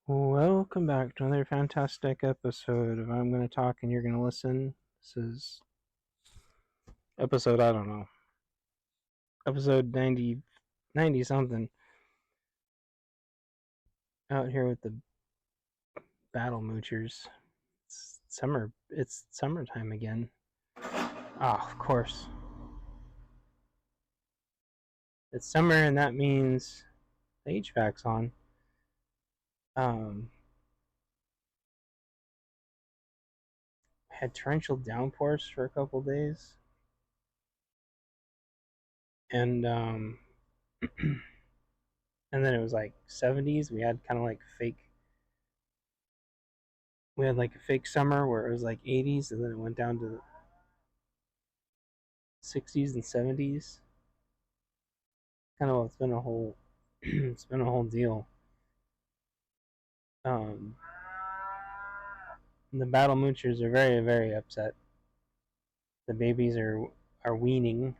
Welcome back to another fantastic episode of I'm Gonna Talk and You're Gonna Listen. This is episode, I don't know, episode 90 something. Out here with the battle moochers. It's summertime again. Ah, of course. It's summer and that means the HVAC's on. Um, had torrential downpours for a couple days. And, and then it was like 70s. We had kind of like we had like a fake summer where it was like 80s and then it went down to 60s and 70s. Kind of it's been a whole it's been a whole deal. Um, the battle moochers are very upset. The babies are weaning.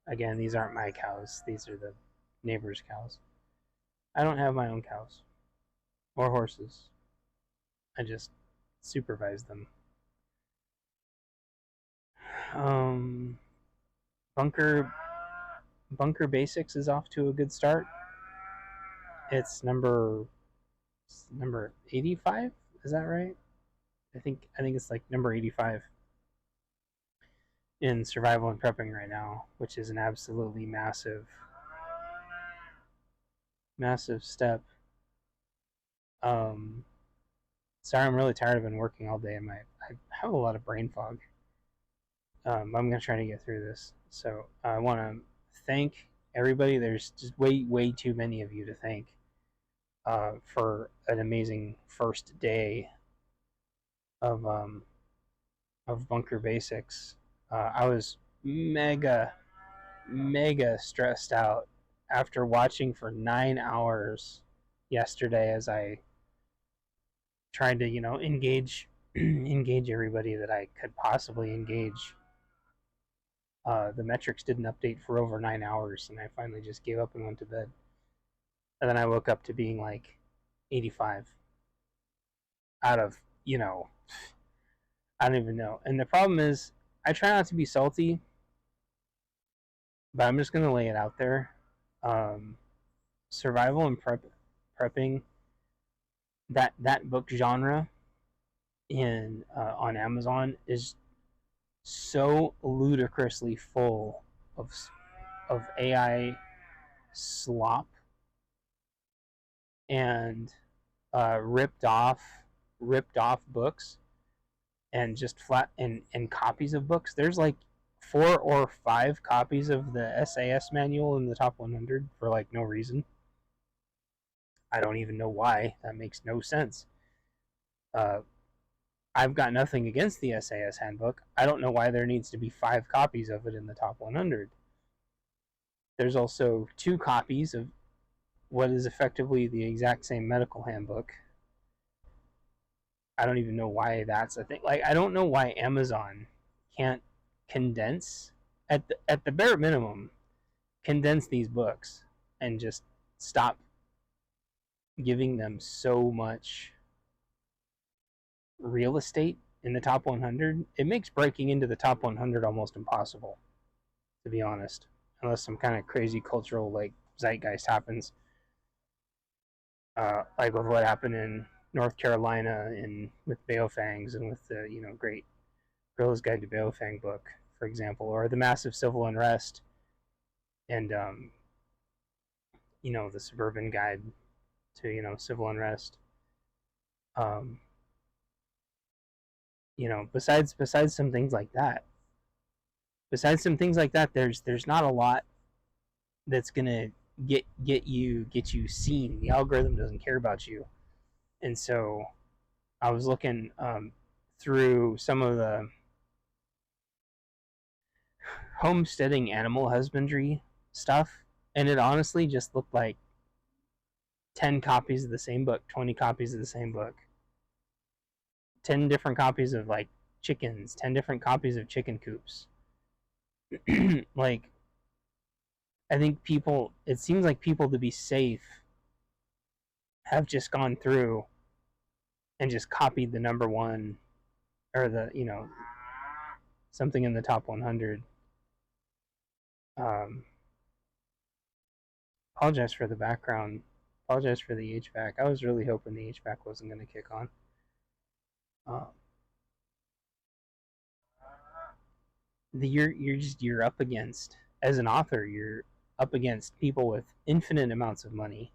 Again, these aren't my cows. These are the neighbors' cows. I don't have my own cows or horses. I just supervise them. Um, bunker bunker basics is off to a good start. It's number 85. Is that right? I think it's like number 85 in survival and prepping right now, which is an absolutely massive step. Um, Sorry, I'm really tired. I've been working all day, and I have a lot of brain fog. I'm gonna try to get through this. So I want to thank everybody. There's just way too many of you to thank for an amazing first day of um, of Bunker Basics. I was mega stressed out after watching for 9 hours yesterday as I tried to engage engage everybody that I could possibly engage. The metrics didn't update for over 9 hours, and I finally just gave up and went to bed. And then I woke up to being like 85 out of I don't even know. And the problem is, I try not to be salty, but I'm just gonna lay it out there. Um, Survival and prepping, that book genre in on Amazon is so ludicrously full of AI slop and ripped off books and just flat and copies of books. There's like 4 or 5 copies of the SAS manual in the top 100 for like no reason. I don't even know why. That makes no sense. Uh, I've got nothing against the SAS handbook. I don't know why there needs to be 5 copies of it in the top 100. There's also 2 copies of what is effectively the exact same medical handbook. I don't even know why that's a thing. Like, I don't know why Amazon can't condense, at the bare minimum, condense these books and just stop giving them so much real estate in the top 100. It makes breaking into the top 100 almost impossible, to be honest, unless some kind of crazy cultural like zeitgeist happens, like with what happened in North Carolina and with Baofangs and with the great Gorilla's Guide to Baofang book, for example, or the massive civil unrest and the Suburban Guide to civil unrest. Um, besides some things like that, there's not a lot that's gonna get you seen. The algorithm doesn't care about you, and so I was looking through some of the homesteading animal husbandry stuff, and it honestly just looked like 10 copies of the same book, 20 copies of the same book, 10 different copies of like chickens, 10 different copies of chicken coops. Like, I think it seems like people, to be safe, have just gone through and just copied the number one, or the, something in the top 100. Apologize for the background. Apologize for the HVAC. I was really hoping the HVAC wasn't going to kick on. You're up against, as an author, you're up against people with infinite amounts of money.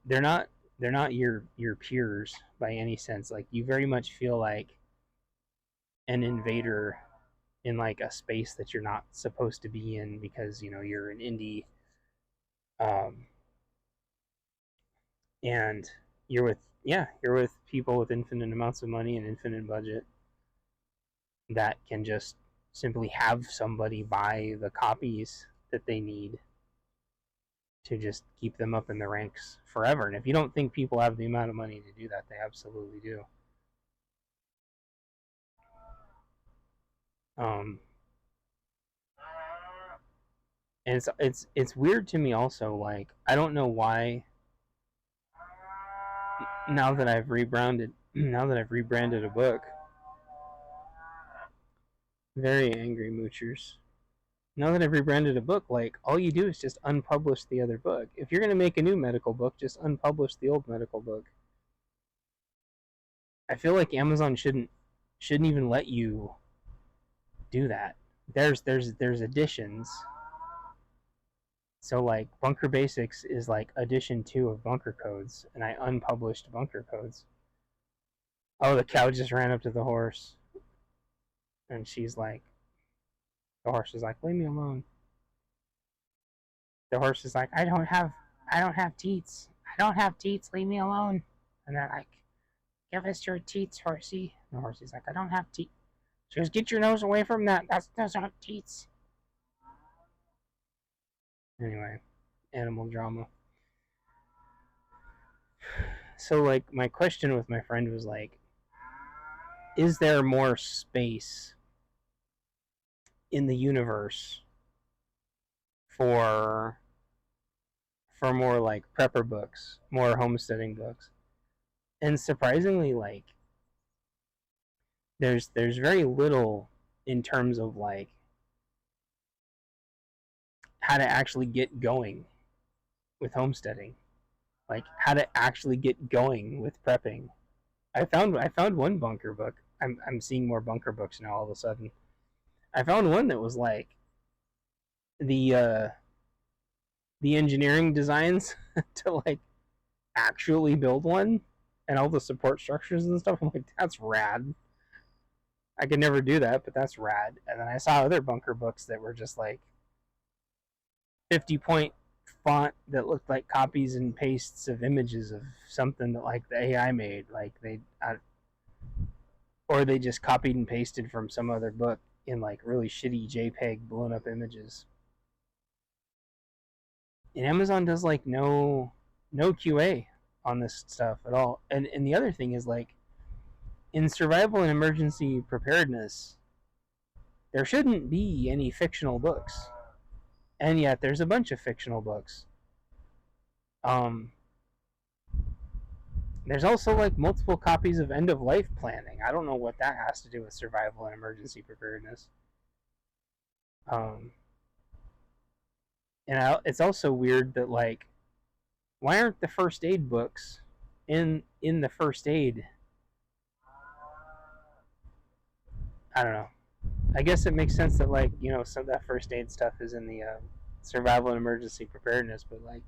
They're not your peers by any sense. Like, you very much feel like an invader in like a space that you're not supposed to be in, because you're an indie, and you're with people with infinite amounts of money and infinite budget that can just simply have somebody buy the copies that they need to just keep them up in the ranks forever. And if you don't think people have the amount of money to do that, they absolutely do. And it's weird to me also. Like, I don't know why. Now that I've rebranded a book. Very angry moochers. Now that I've rebranded a book, like, all you do is just unpublish the other book. If you're going to make a new medical book, just unpublish the old medical book. I feel like Amazon shouldn't even let you do that. There's editions. So like Bunker Basics is like edition 2 of Bunker Codes, and I unpublished Bunker Codes. Oh, the cow just ran up to the horse, and the horse is like, leave me alone. The horse is like, I don't have teats. I don't have teats, leave me alone. And they're like, give us your teats, horsey. And the horsey's like, I don't have teats. She goes, get your nose away from that. Those aren't teats. Anyway, animal drama. So, like, my question with my friend was like, is there more space in the universe for more like prepper books, more homesteading books? And surprisingly, like, there's very little in terms of like how to actually get going with homesteading, like how to actually get going with prepping. I found one bunker book. I'm seeing more bunker books now all of a sudden. I found one that was like the engineering designs to like actually build one, and all the support structures and stuff. I'm like, that's rad. I could never do that, but that's rad. And then I saw other bunker books that were just like 50-point font that looked like copies and pastes of images of something that like the AI made. Like or they just copied and pasted from some other book in like really shitty JPEG blown up images. And Amazon does like no QA on this stuff at all. And the other thing is, like, in survival and emergency preparedness, there shouldn't be any fictional books. And yet there's a bunch of fictional books. There's also like multiple copies of end of life planning. I don't know what that has to do with survival and emergency preparedness. And it's also weird that, like, why aren't the first aid books in the first aid? I don't know. I guess it makes sense that, like, some of that first aid stuff is in the survival and emergency preparedness, but like,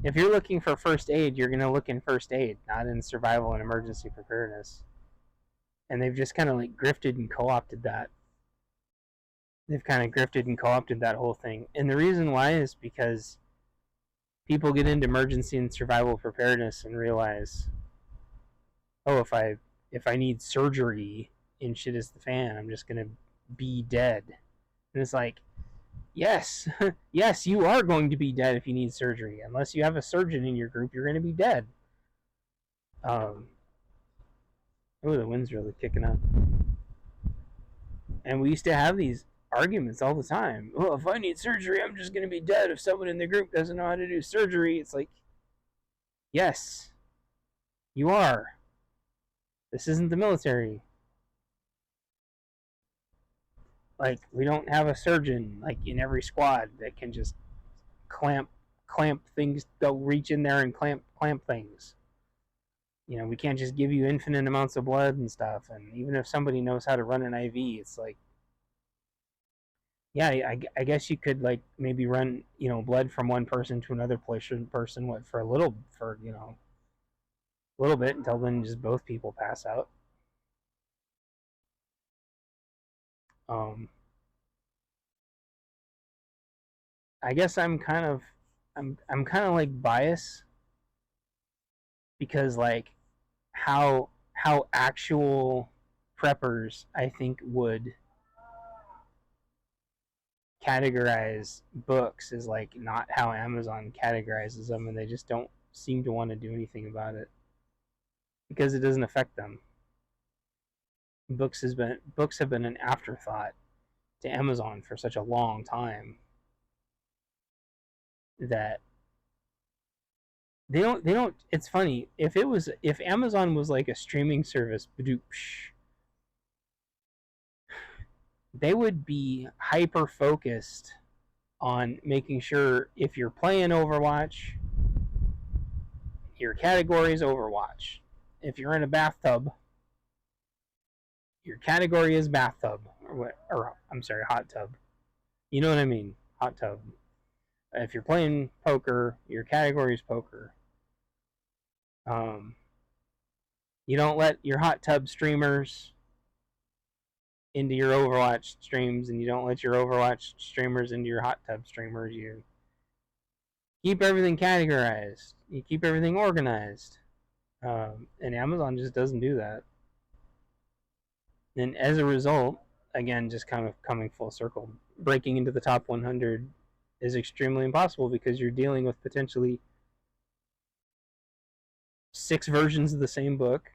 if you're looking for first aid, you're gonna look in first aid, not in survival and emergency preparedness. And they've just kind of like grifted and co-opted that. They've kind of grifted and co-opted that whole thing. And the reason why is because people get into emergency and survival preparedness and realize, oh, if I need surgery and shit is the fan, I'm just gonna be dead. And it's like, yes, yes, you are going to be dead if you need surgery. Unless you have a surgeon in your group, you're gonna be dead. Oh, the wind's really kicking up. And we used to have these arguments all the time. Well, if I need surgery, I'm just gonna be dead if someone in the group doesn't know how to do surgery. It's like, Yes, you are. This isn't the military. Like, we don't have a surgeon like in every squad that can just clamp things. They'll reach in there and clamp things. We can't just give you infinite amounts of blood and stuff. And even if somebody knows how to run an IV, it's like, yeah, I guess you could like maybe run blood from one person to another person what for a little bit until then just both people pass out. Um, I guess I'm kind of like biased because like how actual preppers I think would categorize books is like not how Amazon categorizes them, and they just don't seem to want to do anything about it because it doesn't affect them. Books have been an afterthought to Amazon for such a long time that they don't. It's funny if Amazon was like a streaming service, they would be hyper focused on making sure if you're playing Overwatch, your category is Overwatch. If you're in a bathtub, your category is bathtub, or I'm sorry, hot tub. You know what I mean? Hot tub. If you're playing poker, your category is poker. Um, you don't let your hot tub streamers into your Overwatch streams, and you don't let your Overwatch streamers into your hot tub streamers. You keep everything categorized. You keep everything organized. And Amazon just doesn't do that. And as a result, again, just kind of coming full circle, breaking into the top 100 is extremely impossible because you're dealing with potentially 6 versions of the same book,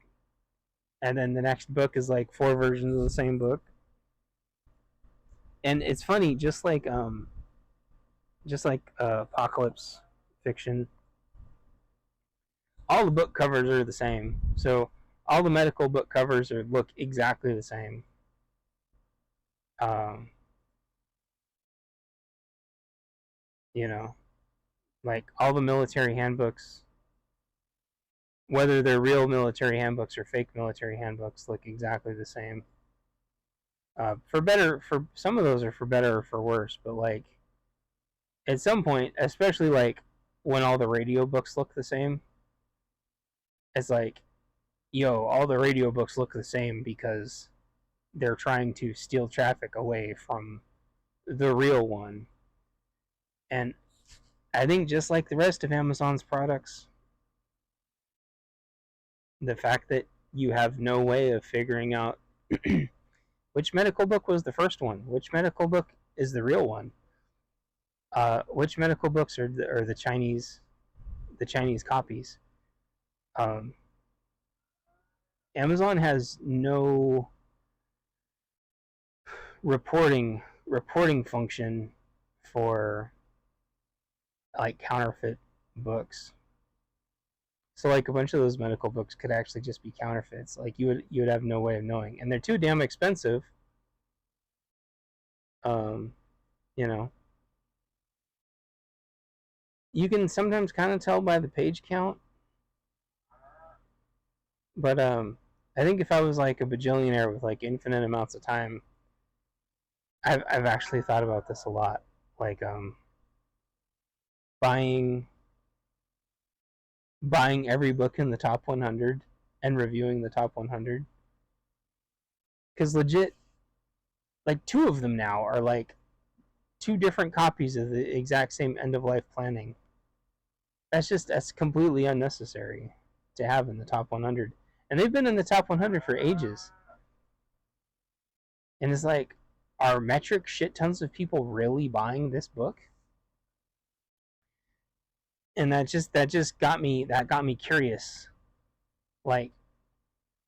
and then the next book is like 4 versions of the same book. And it's funny, just like apocalypse fiction, all the book covers are the same. So all the medical book covers look exactly the same. Um, you know, like all the military handbooks, whether they're real military handbooks or fake military handbooks, look exactly the same. For some of those are for better or for worse, but like at some point, especially like when all the radio books look the same, it's like, yo, all the radio books look the same because they're trying to steal traffic away from the real one. And I think just like the rest of Amazon's products, the fact that you have no way of figuring out which medical book was the first one, which medical book is the real one, which medical books are the Chinese copies. Um, Amazon has no reporting function for like counterfeit books. So like a bunch of those medical books could actually just be counterfeits. Like you would have no way of knowing, and they're too damn expensive. Um, you know, you can sometimes kind of tell by the page count, but I think if I was like a bajillionaire with like infinite amounts of time, I've actually thought about this a lot, like buying buying every book in the top 100 and reviewing the top 100, because legit, like 2 of them now are like 2 different copies of the exact same end of life planning. That's completely unnecessary to have in the top 100, and they've been in the top 100 for ages. And it's like, are metric shit tons of people really buying this book? And that got me curious. Like,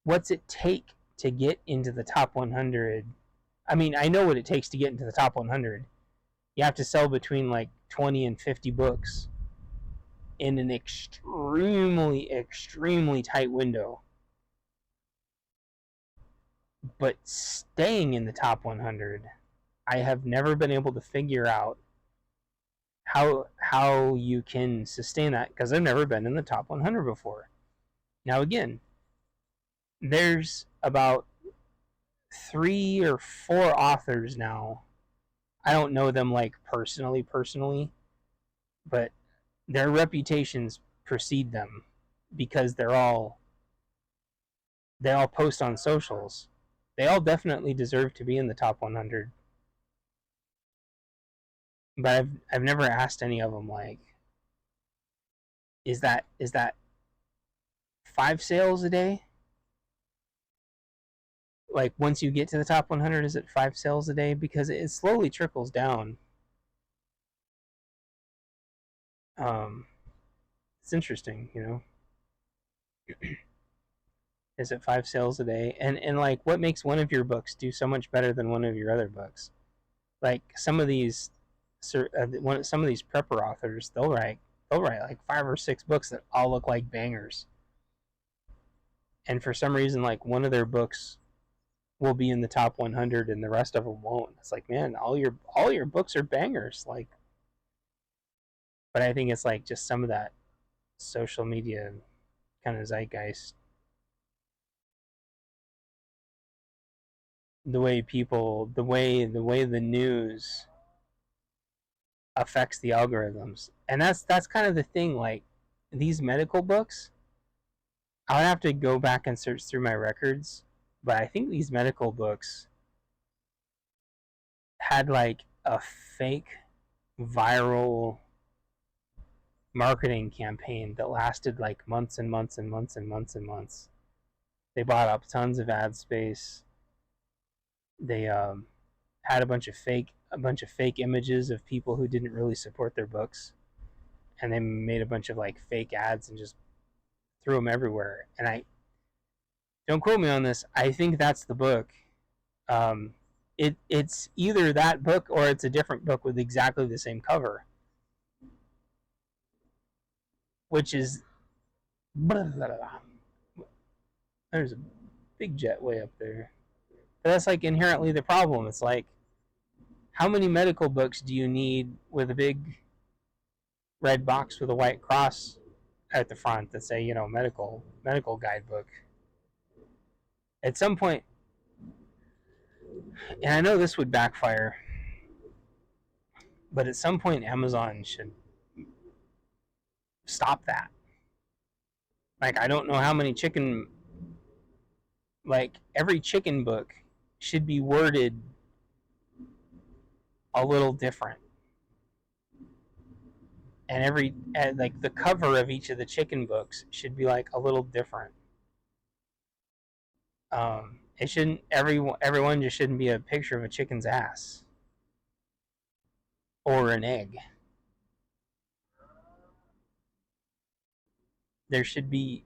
what's it take to get into the top 100? I mean, I know what it takes to get into the top 100. You have to sell between like 20 and 50 books in an extremely, extremely tight window, but staying in the top 100, I have never been able to figure out how you can sustain that, because I've never been in the top 100 before. Now again, there's about 3 or 4 authors now. I don't know them like personally, but their reputations precede them because they all post on socials. They all definitely deserve to be in the top 100. But I've never asked any of them like, is that 5 sales a day? Like once you get to the top 100, is it 5 sales a day? Because it slowly trickles down. Um, it's interesting, you know. Is it 5 sales a day? And like, what makes one of your books do so much better than one of your other books? Like some of these, some of these prepper authors, they'll write like 5 or 6 books that all look like bangers, and for some reason, like one of their books will be in the top 100 and the rest of them won't. It's like, man, all your books are bangers. Like, but I think it's like just some of that social media kind of zeitgeist, the way people, the news affects the algorithms, and that's kind of the thing. Like these medical books, I would have to go back and search through my records, but I think these medical books had like a fake viral marketing campaign that lasted like months and months and months and months and months. They bought up tons of ad space. They had a bunch of fake images of people who didn't really support their books, and they made a bunch of like fake ads and just threw them everywhere. And I don't quote me on this. I think that's the book. It's either that book or it's a different book with exactly the same cover, which is blah, blah, blah. There's a big jet way up there. But that's like inherently the problem. It's like, how many medical books do you need with a big red box with a white cross at the front that say, you know, medical guidebook? At some point, and I know this would backfire, but at some point Amazon should stop that. Like, I don't know how many like every chicken book should be worded a little different, and like the cover of each of the chicken books should be like a little different. It shouldn't, everyone just shouldn't be a picture of a chicken's ass or an egg. There should be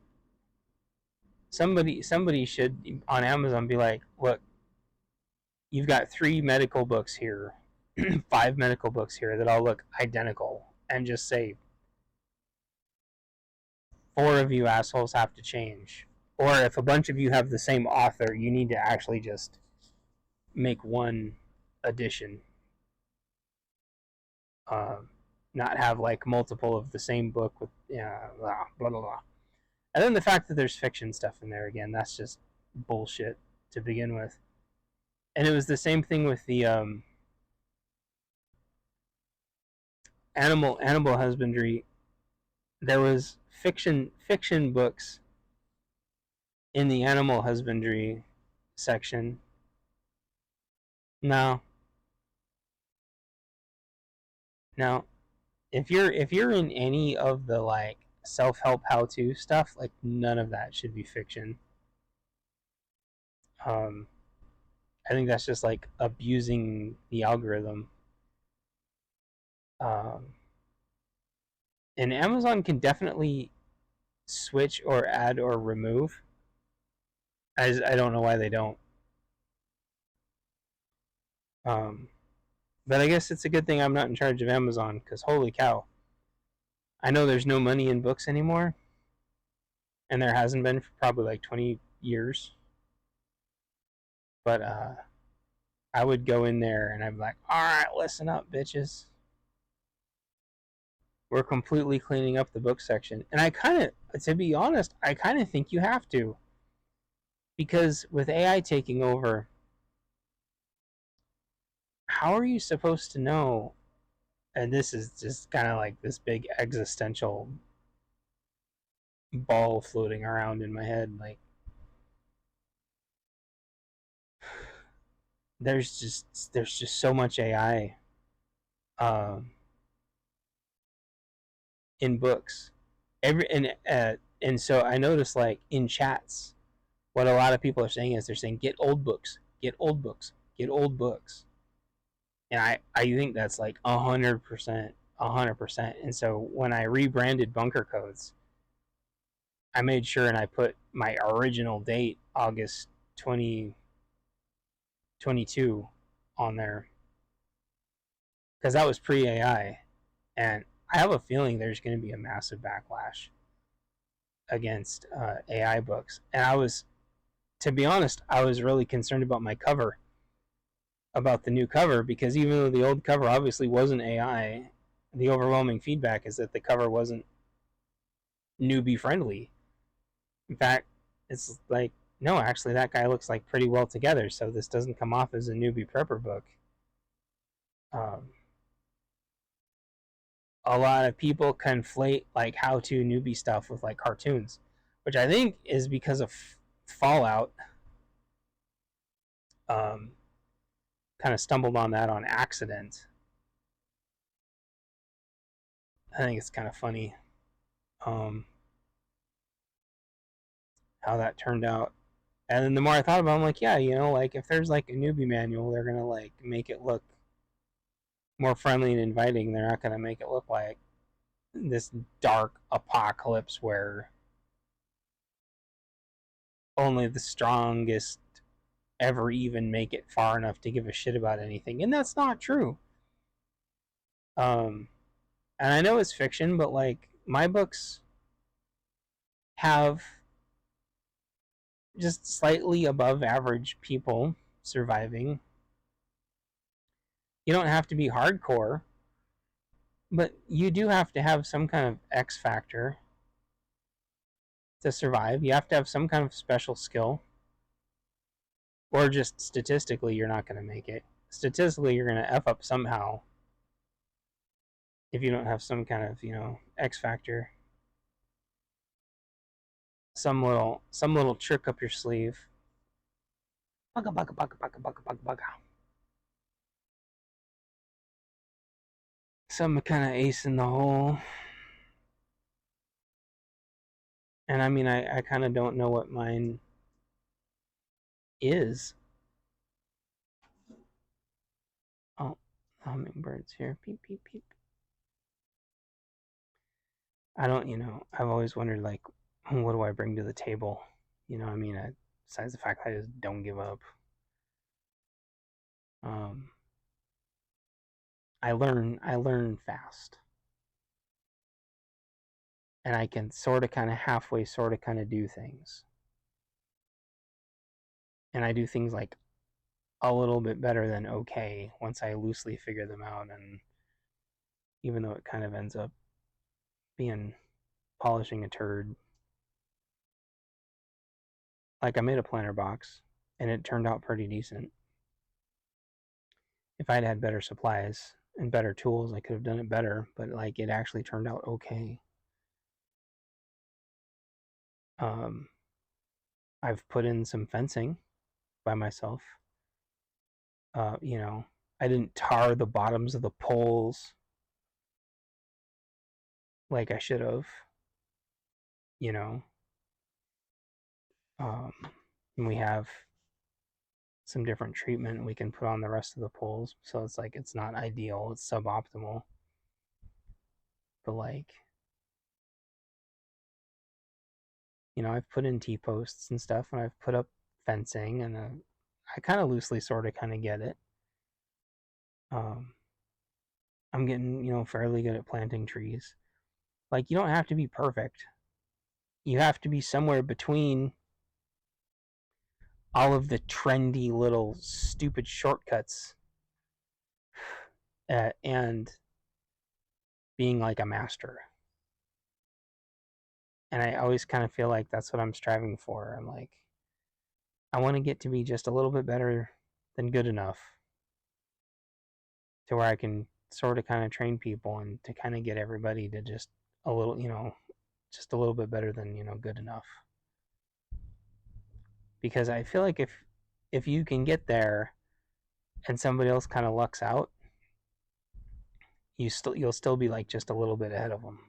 somebody should on Amazon be like, look, you've got 3 medical books here, 5 medical books here that all look identical, and just say 4 of you assholes have to change. Or if a bunch of you have the same author, you need to actually just make one edition. Not have like multiple of the same book with blah blah blah. And then the fact that there's fiction stuff in there, again, that's just bullshit to begin with. And it was the same thing with the animal husbandry. There was fiction books in the animal husbandry section. No, no. If you're in any of the like self-help how-to stuff, like none of that should be fiction. Um, I think that's just like abusing the algorithm. Um, and Amazon can definitely switch or add or remove. I don't know why they don't. But I guess it's a good thing I'm not in charge of Amazon, because holy cow, I know there's no money in books anymore, and there hasn't been for probably like 20 years. But I would go in there and I'd be like, all right, listen up, bitches. We're completely cleaning up the book section. And I kind of, to be honest, I kind of think you have to. Because with AI taking over, how are you supposed to know? And this is just kind of like this big existential ball floating around in my head. Like, there's just so much AI um, in books. And so I noticed like in chats, what a lot of people are saying is they're saying get old books, get old books, get old books, and I think that's like 100%, 100%. And so when I rebranded Bunker Codes, I made sure and I put my original date, August 2022, on there because that was pre AI, and I have a feeling there's going to be a massive backlash against AI books. And to be honest, I was really concerned about my cover, about the new cover, because even though the old cover obviously wasn't AI, the overwhelming feedback is that the cover wasn't newbie friendly. In fact, it's like, no, actually, that guy looks like pretty well together, so this doesn't come off as a newbie prepper book. Um, a lot of people conflate like how to newbie stuff with like cartoons, which I think is because of Fallout. Um, Kind of stumbled on that on accident. I think it's kind of funny um, how that turned out. And then the more I thought about it, I'm like, yeah, like if there's like a newbie manual, they're gonna like make it look more friendly and inviting. They're not gonna make it look like this dark apocalypse where only the strongest ever even make it far enough to give a shit about anything. And that's not true. Um, and I know it's fiction, but like my books have just slightly above average people surviving. You don't have to be hardcore, but you do have to have some kind of X factor to survive. You have to have some kind of special skill, or just statistically, you're not going to make it. Statistically, you're going to F up somehow if you don't have some kind of, X factor, some little trick up your sleeve. Bugga, bugga, bugga, bugga, bugga, bugga, bugga. Some kind of ace in the hole. And I mean, I kind of don't know what mine is. Oh, hummingbirds here. Peep, peep, peep. I don't, I've always wondered, like, what do I bring to the table? I mean, besides the fact that I just don't give up. Um, I learn fast. And I can sort of kind of halfway sort of kind of do things. And I do things like a little bit better than okay once I loosely figure them out. And even though it kind of ends up being polishing a turd, like I made a planter box and it turned out pretty decent. If I'd had better supplies and better tools, I could have done it better, but like it actually turned out okay. Um, I've put in some fencing by myself. Uh, you know, I didn't tar the bottoms of the poles like I should have. You know, um, and we have some different treatment we can put on the rest of the poles, so it's like it's not ideal, it's suboptimal, but like I've put in T-posts and stuff, and I've put up fencing, and I kind of loosely sort of kind of get it. Um, I'm getting fairly good at planting trees. Like, you don't have to be perfect. You have to be somewhere between all of the trendy little stupid shortcuts and being like a master. And I always kind of feel like that's what I'm striving for. I'm like, I want to get to be just a little bit better than good enough to where I can sort of kind of train people and to kind of get everybody to just a little, just a little bit better than, good enough. Because I feel like if you can get there and somebody else kind of lucks out, you'll still be like just a little bit ahead of them.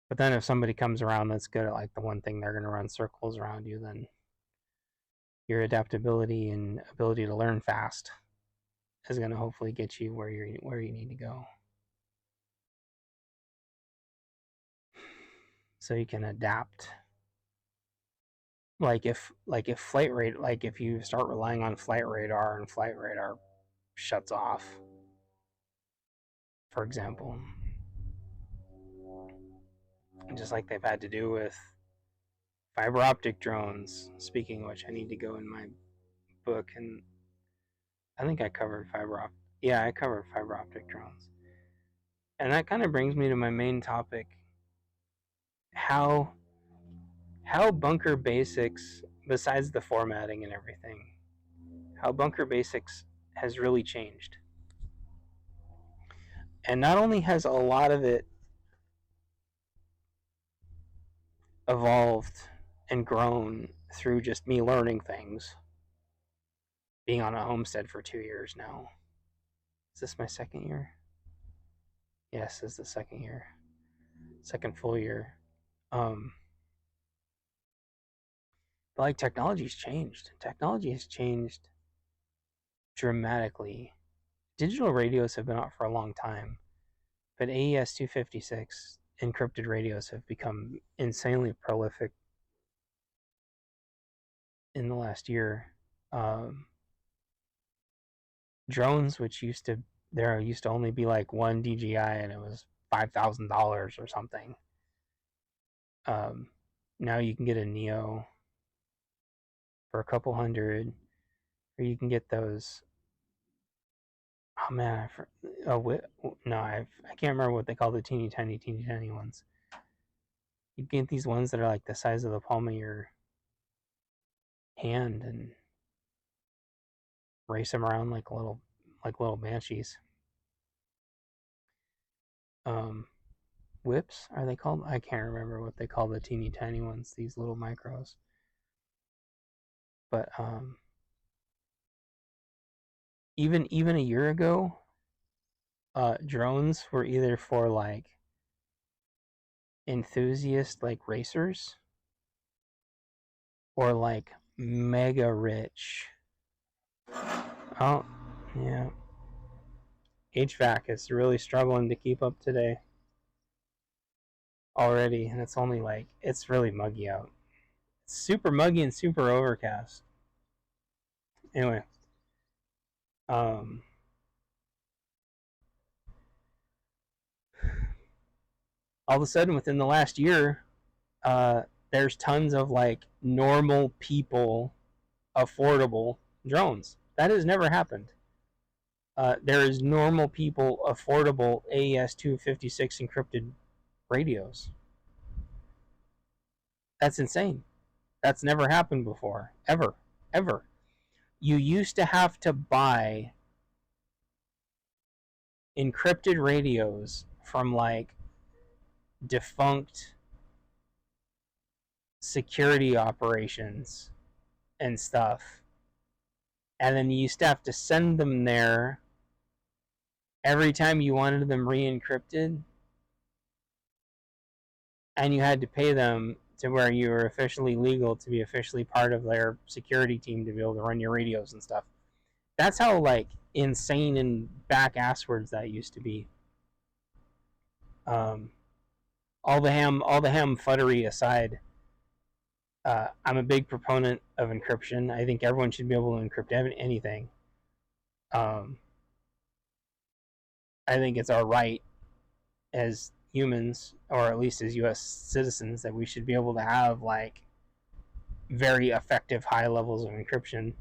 But then if somebody comes around that's good at like the one thing, they're going to run circles around you, then your adaptability and ability to learn fast is going to hopefully get you where you need to go. So you can adapt. Like if flight rate, like if you start relying on flight radar and flight radar shuts off, for example, just like they've had to do with fiber optic drones. Speaking of which, I need to go in my book, and I think I covered fiber optic. Yeah, I covered fiber optic drones, and that kind of brings me to my main topic: how bunker basics, besides the formatting and everything, how bunker basics has really changed. And not only has a lot of it evolved and grown through just me learning things, being on a homestead for 2 years now. Is this my second year? Yes, this is the second year. Second full year. But like technology's changed. Technology has changed dramatically. Digital radios have been out for a long time, but AES 256 encrypted radios have become insanely prolific in the last year. Drones, which used to only be like one DJI and it was $5,000 or something. Now you can get a Neo for a couple hundred, or you can get those. Oh man, I can't remember what they call the teeny tiny ones. You get these ones that are like the size of the palm of your hand and race them around like little banshees. Whips are they called? I can't remember what they call the teeny tiny ones. These little micros. But even a year ago, drones were either for like enthusiast like racers or like mega rich. Oh, yeah. HVAC is really struggling to keep up today already, and it's really muggy out. It's super muggy and super overcast. Anyway, um, all of a sudden within the last year, there's tons of like normal people affordable drones. That has never happened. There is normal people affordable AES 256 encrypted radios. That's insane. That's never happened before. Ever. You used to have to buy encrypted radios from like defunct security operations and stuff. And then you used to have to send them there every time you wanted them re-encrypted. And you had to pay them to where you were officially legal to be officially part of their security team to be able to run your radios and stuff. That's how like insane and back asswards that used to be. All the ham fuddery aside, I'm a big proponent of encryption. I think everyone should be able to encrypt anything. I think it's our right as humans, or at least as U.S. citizens, that we should be able to have like very effective high levels of encryption.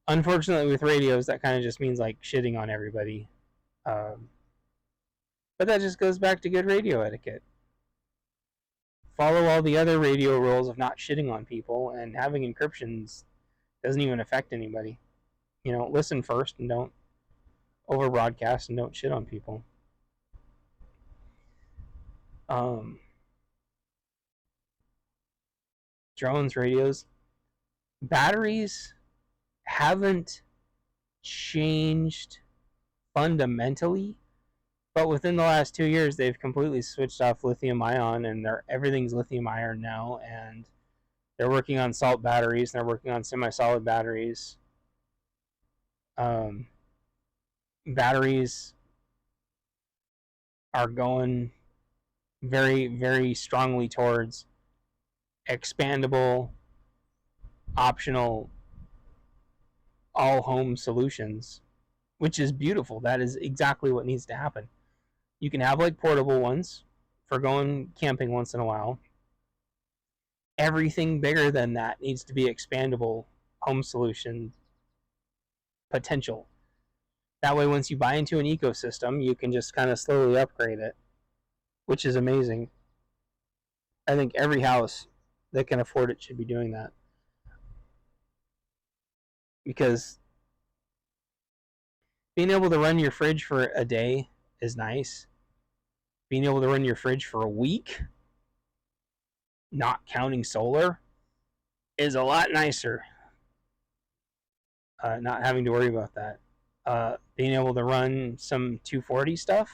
Unfortunately, with radios, that kind of just means like shitting on everybody. But that just goes back to good radio etiquette. Follow all the other radio rules of not shitting on people, and having encryptions doesn't even affect anybody. Listen first and don't over broadcast and don't shit on people. Drones, radios, batteries haven't changed fundamentally, but within the last 2 years they've completely switched off lithium ion, and everything's lithium ion now, and they're working on salt batteries, and they're working on semi-solid batteries. Batteries are going very, very strongly towards expandable, optional, all-home solutions, which is beautiful. That is exactly what needs to happen. You can have like portable ones for going camping once in a while. Everything bigger than that needs to be expandable home solution potential. That way, once you buy into an ecosystem, you can just kind of slowly upgrade it, which is amazing. I think every house that can afford it should be doing that. Because being able to run your fridge for a day is nice. Being able to run your fridge for a week, not counting solar, is a lot nicer. Not having to worry about that. Being able to run some 240 stuff,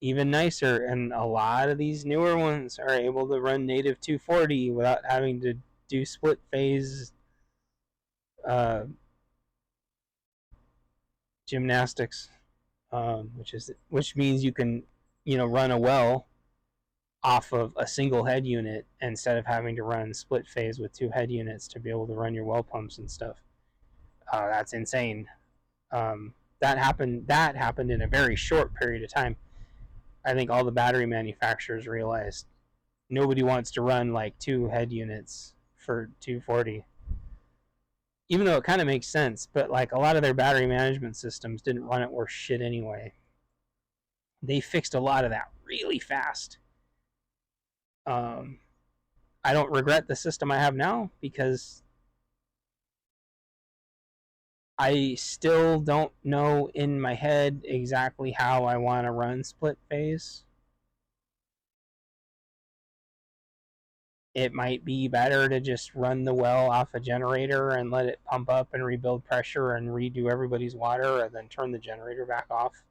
even nicer. And a lot of these newer ones are able to run native 240 without having to do split phase gymnastics, which means you can run a well off of a single head unit instead of having to run split phase with 2 head units to be able to run your well pumps and stuff. That's insane. That happened in a very short period of time. I think all the battery manufacturers realized nobody wants to run like 2 head units for 240. Even though it kind of makes sense, but like a lot of their battery management systems didn't run it worth shit anyway. They fixed a lot of that really fast. I don't regret the system I have now, because I still don't know in my head exactly how I want to run split phase. It might be better to just run the well off a generator and let it pump up and rebuild pressure and redo everybody's water, and then turn the generator back off.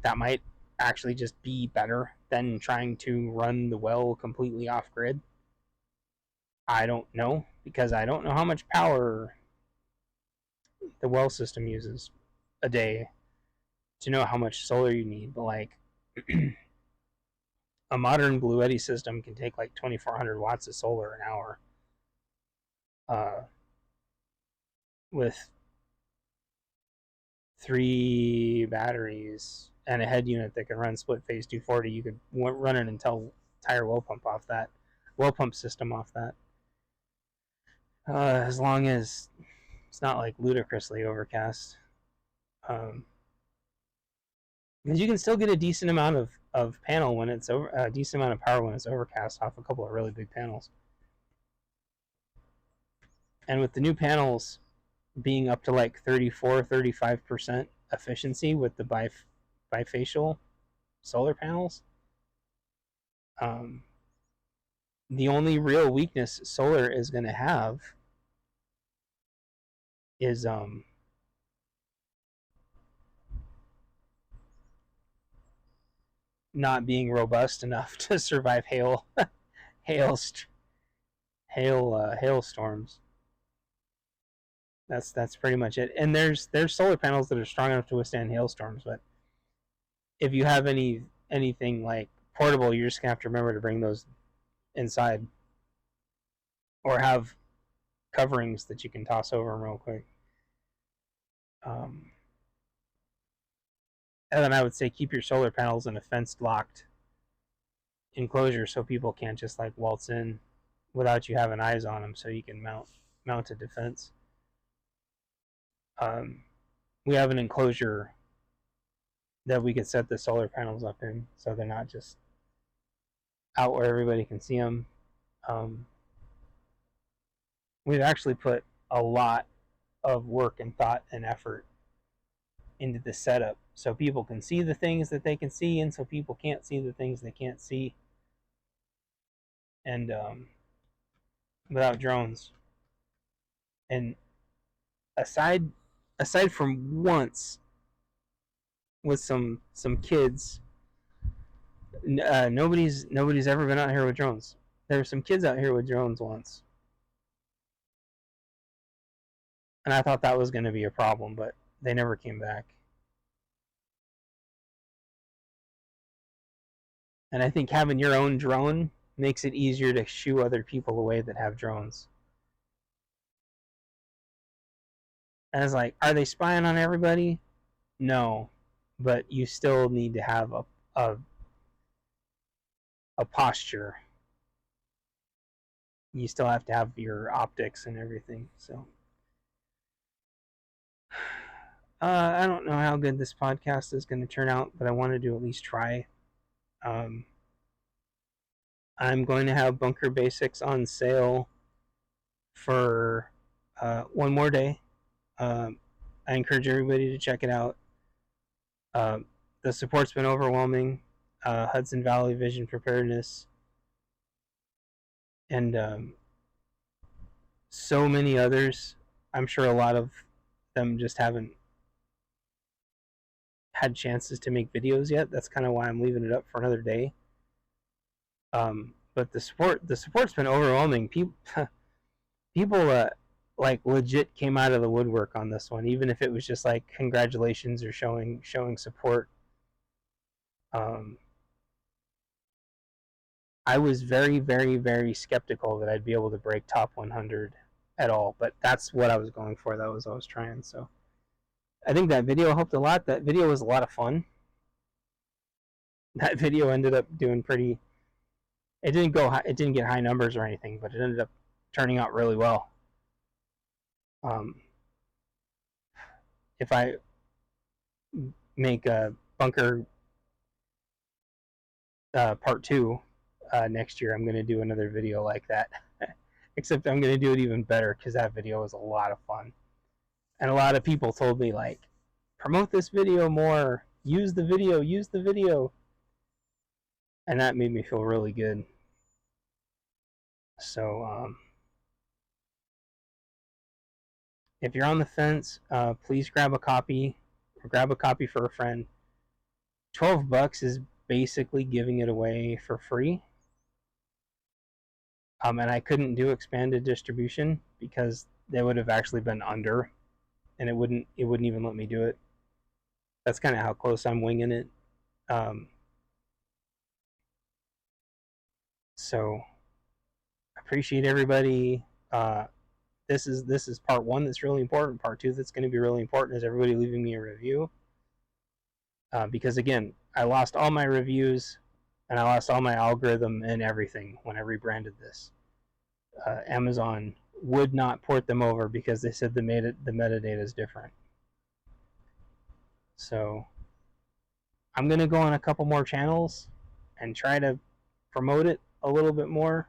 That might actually just be better than trying to run the well completely off grid. I don't know, because I don't know how much power the well system uses a day to know how much solar you need. But like a modern Bluetti system can take like 2,400 watts of solar an hour, with 3 batteries and a head unit that can run split phase 240. You could run an entire well pump system off that, as long as it's not like ludicrously overcast. Because you can still get a decent amount of panel when it's a decent amount of power when it's overcast off a couple of really big panels. And with the new panels being up to like 34-35% efficiency with the bifacial solar panels, the only real weakness solar is going to have is not being robust enough to survive hailstorms. That's pretty much it. And there's solar panels that are strong enough to withstand hailstorms, but if you have anything like portable, you're just gonna have to remember to bring those inside, or have coverings that you can toss over them real quick. And then I would say keep your solar panels in a fenced, locked enclosure so people can't just like waltz in without you having eyes on them, so you can mount a defense. We have an enclosure that we could set the solar panels up in, so they're not just out where everybody can see them. We've actually put a lot of work and thought and effort into the setup so people can see the things that they can see, and so people can't see the things they can't see. And without drones, and aside from once with some kids, nobody's ever been out here with drones. There were some kids out here with drones once, and I thought that was going to be a problem, but they never came back. And I think having your own drone makes it easier to shoo other people away that have drones. And it's like, are they spying on everybody? No, but you still need to have a, a posture. You still have to have your optics and everything. So, I don't know how good this podcast is going to turn out, but I wanted to at least try. Um, I'm going to have Bunker Basics on sale for one more day. I encourage everybody to check it out. The support's been overwhelming. Hudson Valley Vision Preparedness, and so many others. I'm sure a lot of them just haven't had chances to make videos yet. That's kind of why I'm leaving it up for another day. But the support's been overwhelming. People like legit came out of the woodwork on this one, even if it was just like congratulations or showing support. I was very, very, very skeptical that I'd be able to break top 100 at all, but that's what I was going for. That was what I was trying. So I think that video helped a lot. That video was a lot of fun. That video ended up doing pretty. It didn't go. It didn't get high numbers or anything, but it ended up turning out really well. If I make a bunker part 2 next year, I'm going to do another video like that. Except I'm going to do it even better because that video was a lot of fun. And a lot of people told me, like, promote this video more. Use the video. Use the video. And that made me feel really good. So, if you're on the fence, please grab a copy or grab a copy for a friend. $12 is basically giving it away for free. And I couldn't do expanded distribution because they would have actually been under, and it wouldn't even let me do it. That's kind of how close I'm winging it. So I appreciate everybody. This is part 1 that's really important. Part 2 that's going to be really important is everybody leaving me a review. Because again, I lost all my reviews and I lost all my algorithm and everything when I rebranded this. Amazon would not port them over because they said the metadata is different. So I'm going to go on a couple more channels and try to promote it a little bit more.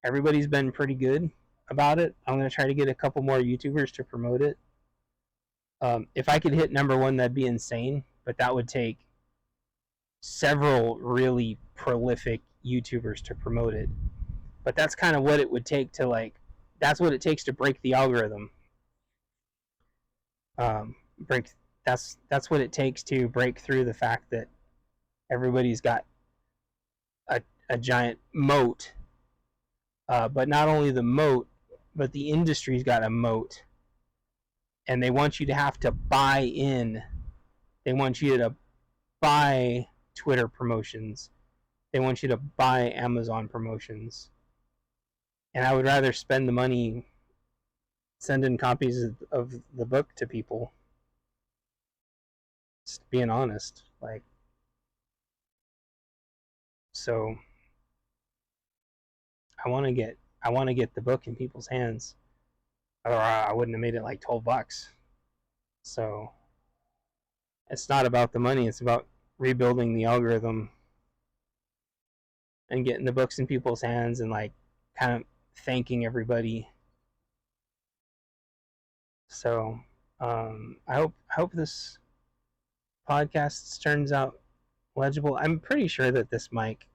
Everybody's been pretty good about it. I'm going to try to get a couple more YouTubers to promote it. If I could hit number 1, that'd be insane, but that would take several really prolific YouTubers to promote it. But that's kind of what it would take to, like, that's what it takes to break the algorithm. That's what it takes to break through the fact that everybody's got a giant moat. But not only the moat, but the industry's got a moat. And they want you to have to buy in. They want you to buy Twitter promotions. They want you to buy Amazon promotions. And I would rather spend the money sending copies of the book to people. Just being honest. Like, so I want to get the book in people's hands, or I wouldn't have made it like $12. So it's not about the money. It's about rebuilding the algorithm and getting the books in people's hands and like kind of thanking everybody. So I hope this podcast turns out legible. I'm pretty sure that this mic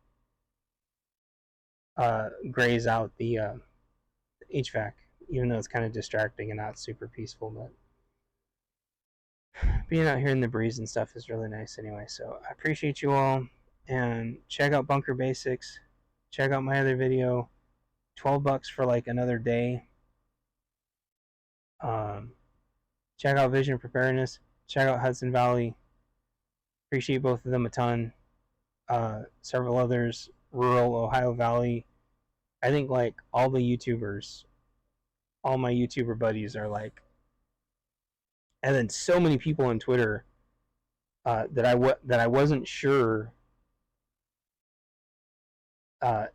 grays out the HVAC, even though it's kind of distracting and not super peaceful. But being out here in the breeze and stuff is really nice anyway. So I appreciate you all, and check out Bunker Basics. Check out my other video, $12 for like another day. Um, check out Vision Preparedness. Check out Hudson Valley. Appreciate both of them a ton. Several others, Rural Ohio Valley. I think like all the YouTubers, all my YouTuber buddies are like, and then so many people on Twitter that I wasn't sure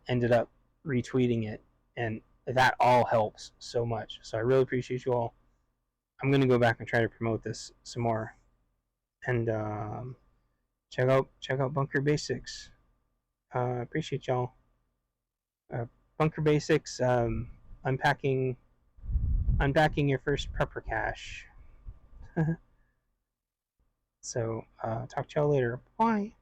ended up retweeting it, and that all helps so much. So I really appreciate you all. I'm gonna go back and try to promote this some more, and check out Bunker Basics. Appreciate y'all. Bunker Basics, unpacking your first prepper cache. So talk to y'all later. Bye.